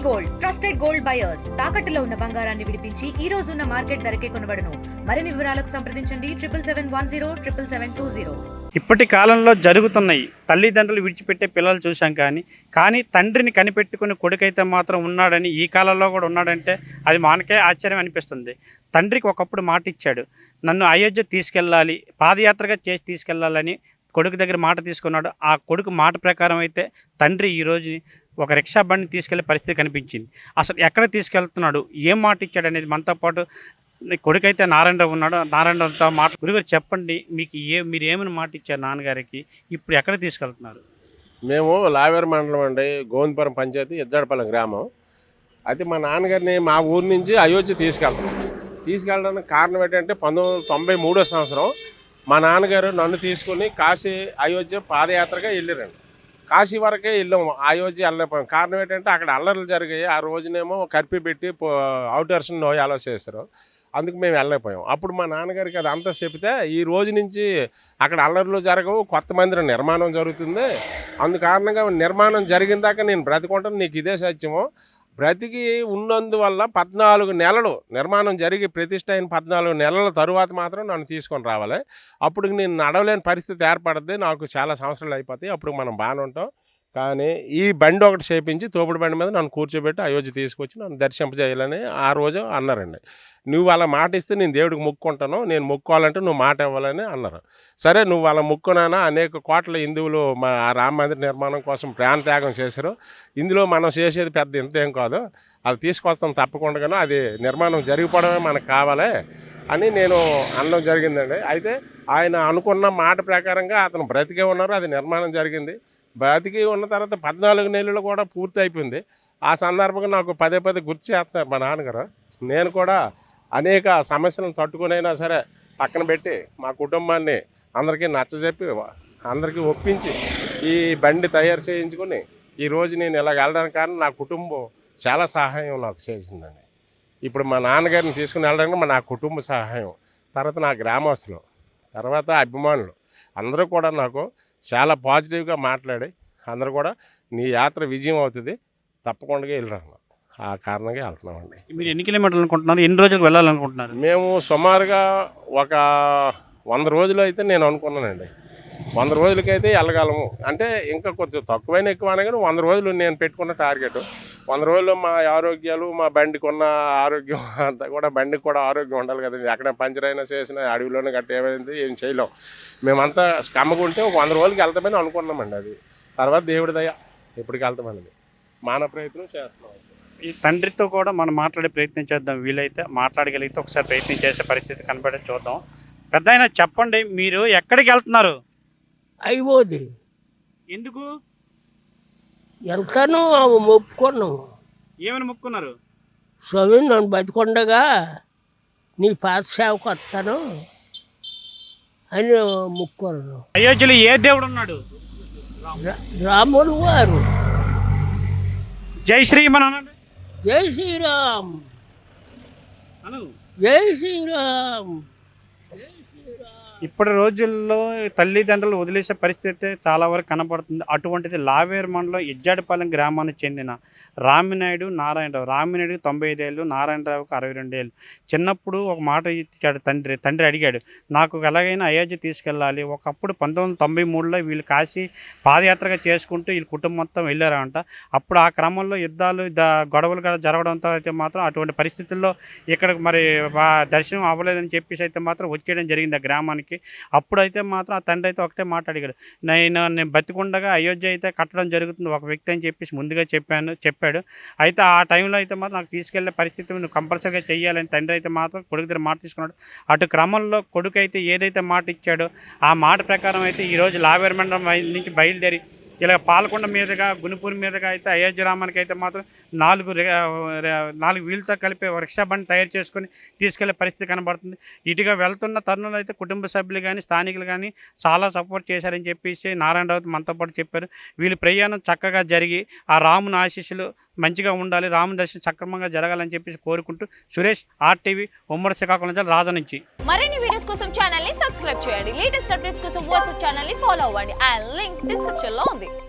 Gold trusted gold buyers తాకట్టులో ఉన్న బంగారాన్ని విడిపించి ఈ రోజు ఉన్న మార్కెట్ ధరకే కొనబడును. మరిన్ని వివరాలకు సంప్రదించండి 77107720. ఇప్పటి కాలంలో జరుగుతున్నాయి. తల్లిదండ్రులు విడిచిపెట్టే పిల్లలు చూసాం, కానీ తండ్రిని కనిపెట్టుకుని కొడుకైతే మాత్రం ఉన్నాడని, ఈ కాలంలో కూడా ఉన్నాడంటే అది మనకే ఆశ్చర్యం అనిపిస్తుంది. తండ్రికి ఒకప్పుడు మాట ఇచ్చాడు, నన్ను అయోధ్య తీసుకెళ్ళాలి, పాదయాత్రగా చేసి తీసుకెళ్ళాలని కొడుకు దగ్గర మాట తీసుకున్నాడు. ఆ కొడుకు మాట ప్రకారం అయితే తండ్రి ఈరోజు ఒక రిక్షా బండిని తీసుకెళ్లే పరిస్థితి కనిపించింది. అసలు ఎక్కడ తీసుకెళ్తున్నాడు, ఏం మాట ఇచ్చాడు అనేది మనతో పాటు కొడుకైతే నారాయణరావు ఉన్నాడు. నారాయణరావుతో మాట గురుగారు చెప్పండి, మీరు ఏమైనా మాట ఇచ్చారు నాన్నగారికి, ఇప్పుడు ఎక్కడ తీసుకెళ్తున్నారు? మేము లావేరు మండలం అండి, గోవిందపురం పంచాయతీ ఇజ్జాడపాలెం గ్రామం. అయితే మా నాన్నగారిని మా ఊరి నుంచి అయోధ్య తీసుకెళ్ళడానికి కారణం ఏంటంటే 1993 సంవత్సరం మా నాన్నగారు నన్ను తీసుకుని కాశీ అయోధ్య పాదయాత్రగా వెళ్ళారండి. కాశీ వరకే వెళ్ళాము, అయోధ్య వెళ్ళలేకపోయాం. కారణం ఏంటంటే అక్కడ అల్లర్లు జరిగాయి. ఆ రోజునేమో కర్ఫ్యూ పెట్టి అవుటర్స్ని నో అలో చేశారు. అందుకు మేము వెళ్ళలేకపోయాం. అప్పుడు మా నాన్నగారికి అది అంతా చెప్తే, ఈ రోజు నుంచి అక్కడ అల్లర్లు జరగవు, కొత్త మందిరం నిర్మాణం జరుగుతుంది, అందు కారణంగా నిర్మాణం జరిగిన దాకా నేను బ్రతికుంటాను, నీకు ఇదే సత్యము. బ్రతికి ఉన్నందువల్ల 14 నెలలు నిర్మాణం జరిగి ప్రతిష్ట అయిన 14 నెలల తరువాత మాత్రం నన్ను తీసుకొని రావాలి. అప్పుడు నేను నడవలేని పరిస్థితి ఏర్పడుద్ది, నాకు చాలా సంవత్సరాలు అయిపోతాయి, అప్పుడు మనం బాగానే ఉంటాం. కానీ ఈ బండి ఒకటి చేపించి తోపుడు బండి మీద నన్ను కూర్చోబెట్టి అయోధ్య తీసుకొచ్చి నన్ను దర్శింపజేయాలని ఆ రోజు అన్నారండి. నువ్వు అలా మాట ఇస్తే నేను దేవుడికి మొక్కుంటాను, నేను మొక్కోవాలంటే నువ్వు మాట ఇవ్వాలని అన్నారు. సరే నువ్వు అలా మొక్కునానా, అనేక కోట్ల హిందువులు మా రామ మందిర నిర్మాణం కోసం ప్రాణత్యాగం చేశారు, ఇందులో మనం చేసేది పెద్ద ఇంతేం కాదు, అది తీసుకొస్తాం తప్పకుండా, అది నిర్మాణం జరిగిపోవడమే మనకు కావాలి అని నేను అనడం జరిగిందండి. అయితే ఆయన అనుకున్న మాట ప్రకారంగా అతను బ్రతికే ఉన్నారు, అది నిర్మాణం జరిగింది. బ్రతికి ఉన్న తర్వాత 14 నెలలు కూడా పూర్తి అయిపోయింది. ఆ సందర్భంగా నాకు పదే గుర్తు చేస్తున్నారు మా నాన్నగారు. నేను కూడా అనేక సమస్యలను తట్టుకునైనా సరే పక్కన పెట్టి మా కుటుంబాన్ని అందరికీ నచ్చజెప్పి అందరికీ ఒప్పించి ఈ బండి తయారు చేయించుకొని ఈరోజు నేను ఇలాగ వెళ్ళడానికి కారణం నా కుటుంబం చాలా సహాయం నాకు చేసిందండి. ఇప్పుడు మా నాన్నగారిని తీసుకుని వెళ్ళడానికి నా కుటుంబ సహాయం, తర్వాత నా గ్రామస్తులు, తర్వాత అభిమానులు అందరూ కూడా నాకు చాలా పాజిటివ్గా మాట్లాడి అందరూ కూడా నీ యాత్ర విజయం అవుతుంది, తప్పకుండా వెళ్ళిరాను, ఆ కారణంగా వెళ్తున్నామండి. మీరు ఎన్ని కిలోమీటర్లు అనుకుంటున్నారు, ఎన్ని రోజులకు వెళ్ళాలనుకుంటున్నారు? మేము సుమారుగా ఒక 100 రోజులు అయితే నేను అనుకున్నానండి. 100 రోజులకైతే వెళ్ళగలము, అంటే ఇంకా కొంచెం తక్కువైనా ఎక్కువ అయినా కానీ 100 రోజులు నేను పెట్టుకున్న టార్గెట్. 100 రోజుల్లో మా ఆరోగ్యాలు, మా బండికి ఉన్న ఆరోగ్యం అంతా కూడా, బండికి కూడా ఆరోగ్యం ఉండాలి కదండి. ఎక్కడ పంచర్ అయినా చేసినా అడవిలోనే గట్ట ఏమైంది ఏం చేయలేం. మేమంతా కమ్మకుంటే ఒక 100 రోజులకి వెళ్తామని అనుకున్నామండి. అది తర్వాత దేవుడి దయ ఎప్పటికి వెళ్తామన్నది మానవ ప్రయత్నం చేస్తున్నాం. ఈ తండ్రితో కూడా మనం మాట్లాడే ప్రయత్నం చేద్దాం, వీలైతే మాట్లాడగలిగితే ఒకసారి ప్రయత్నం చేసే పరిస్థితి కనపడే చూద్దాం. పెద్ద ఆయన చెప్పండి, మీరు ఎక్కడికి వెళ్తున్నారు? అయిపోద్ది ఎందుకు వెళ్తాను, మొక్కుకున్నాము. ఏమని మొక్కున్నారు? స్వామి నన్ను బతికొండగా నీ పాత సేవకు వస్తాను అని మొక్కుకున్నాను. అయోధ్యలో ఏ దేవుడు ఉన్నాడు? రాముడు వారు. జై శ్రీమన్, జై శ్రీరామ్, జై శ్రీరామ్, జై శ్రీరామ్. ఇప్పటి రోజుల్లో తల్లిదండ్రులు వదిలేసే పరిస్థితి చాలా వరకు కనపడుతుంది. అటువంటిది లావేరు మండలం ఇజ్జాడపాలెం గ్రామానికి చెందిన రామినాయుడు నారాయణరావు. రామినాయుడికి 95 ఏళ్ళు, నారాయణరావుకి 62 ఏళ్ళు. చిన్నప్పుడు ఒక మాట ఇచ్చాడు తండ్రి అడిగాడు, నాకు ఎలాగైనా అయోధ్య తీసుకెళ్ళాలి. ఒకప్పుడు 1993లో వీళ్ళు కాశీ పాదయాత్రగా చేసుకుంటూ వీళ్ళ కుటుంబం మొత్తం వెళ్ళారంట. అప్పుడు ఆ క్రమంలో యుద్ధాలు గొడవలు జరగడంతో అయితే మాత్రం అటువంటి పరిస్థితుల్లో ఇక్కడ మరి దర్శనం అవ్వలేదని చెప్పేసి అయితే మాత్రం వచ్చేయడం జరిగింది ఆ గ్రామానికి. అప్పుడైతే మాత్రం ఆ తండ్రి అయితే ఒకటే మాట అడిగాడు, నేను బతికుండగా అయోధ్య అయితే కట్టడం జరుగుతుంది ఒక వ్యక్తి అని చెప్పేసి ముందుగా చెప్పాడు. అయితే ఆ టైంలో అయితే మాత్రం నాకు తీసుకెళ్లే పరిస్థితి నువ్వు కంపల్సరీగా చెయ్యాలని తండ్రి అయితే మాత్రం కొడుకు దగ్గర మాట తీసుకున్నాడు. అటు క్రమంలో కొడుకు అయితే ఏదైతే మాట ఇచ్చాడో ఆ మాట ప్రకారం అయితే ఈరోజు లావేరు మండలం నుంచి బయలుదేరి ఇలా పాలకొండ మీదుగా గునుపూర్ మీదుగా అయితే అయోధ్య రామానికి అయితే మాత్రం 4 వీళ్ళతో కలిపి రిక్షా బండి తయారు చేసుకొని తీసుకెళ్లే పరిస్థితి కనబడుతుంది. ఇటుగా వెళ్తున్న తరుణంలో అయితే కుటుంబ సభ్యులు కానీ స్థానికులు కానీ చాలా సపోర్ట్ చేశారని చెప్పేసి నారాయణరావు మనతో పాటు చెప్పారు. వీళ్ళ ప్రయాణం చక్కగా జరిగి ఆ రాముని ఆశీస్సులు మంచిగా ఉండాలి, రాముని దర్శనం సక్రమంగా జరగాలని చెప్పేసి కోరుకుంటూ సురేష్, RTV, ఉమ్మడి శ్రీకాకుళం జిల్లా రాజా నుంచి. మరిన్ని వీడియోస్ కోసం ఛానల్ ని సబ్స్క్రైబ్ చేయండి. లేటెస్ట్ అప్డేట్స్ కోసం వాట్సాప్ ఛానల్ ని ఫాలో అవ్వండి. ఆ లింక్ డిస్క్రిప్షన్ లో ఉంది.